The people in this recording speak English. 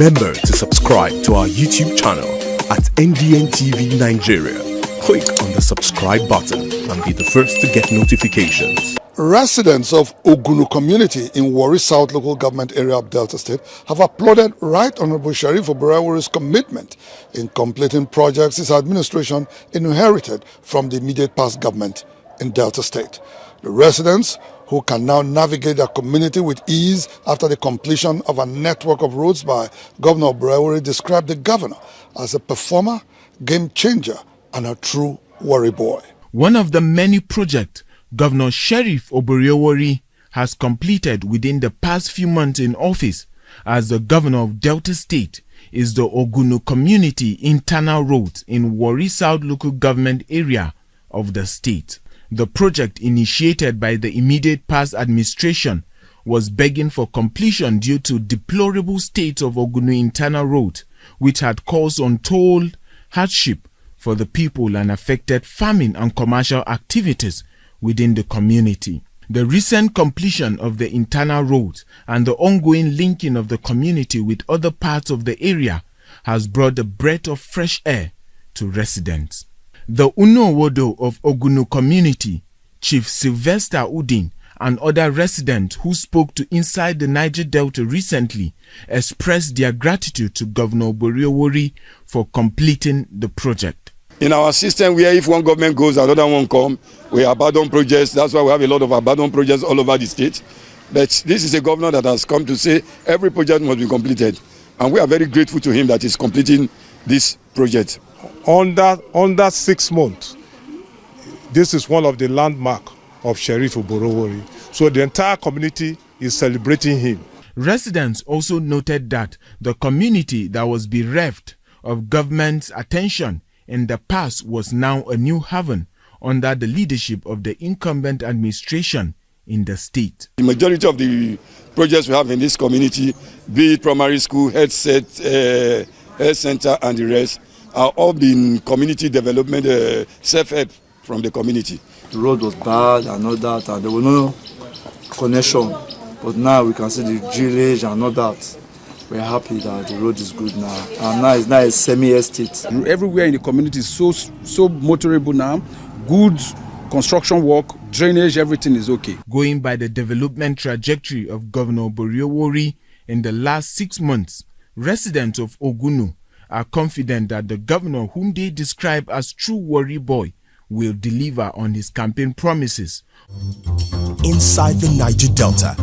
Remember to subscribe to our YouTube channel at NDN TV Nigeria. Click on the subscribe button and be the first to get notifications. Residents of Ogunu community in Warri South local government area of Delta State have applauded Right Honorable Sheriff Oborevwori's commitment in completing projects his administration inherited from the immediate past government in Delta State. The residents, who can now navigate their community with ease after the completion of a network of roads by Governor Oborevwori, described the governor as a performer, game changer, and a true Warri boy. One of the many projects Governor Sheriff Oborevwori has completed within the past few months in office as the governor of Delta State is the Ogunu community internal roads in Warri South local government area of the state. The project, initiated by the immediate past administration, was begging for completion due to deplorable state of Ogunu internal road, which had caused untold hardship for the people and affected farming and commercial activities within the community. The recent completion of the internal road and the ongoing linking of the community with other parts of the area has brought a breath of fresh air to residents. The Uno-Wodo of Ogunu community, Chief Sylvester Udin, and other residents who spoke to Inside the Niger Delta recently expressed their gratitude to Governor Oborevwori for completing the project. In our system, where if one government goes, another one comes, we abandon projects. That's why we have a lot of abandoned projects all over the state. But this is a governor that has come to say every project must be completed. And we are very grateful to him that he's completing this project. Under 6 months, this is one of the landmarks of Sheriff Oborevwori. So the entire community is celebrating him. Residents also noted that the community that was bereft of government's attention in the past was now a new haven under the leadership of the incumbent administration in the state. The majority of the projects we have in this community, be it primary school, health center, and the rest, are all been community development, self-help from the community. The road was bad and all that, and there was no connection. But now we can see the drainage and all that. We're happy that the road is good now. And now it's not a semi-estate. Everywhere in the community is so motorable now. Good construction work, drainage, everything is okay. Going by the development trajectory of Governor Oborevwori in the last 6 months, residents of Ogunu are confident that the governor, whom they describe as true Warri boy, will deliver on his campaign promises. Inside the Niger Delta.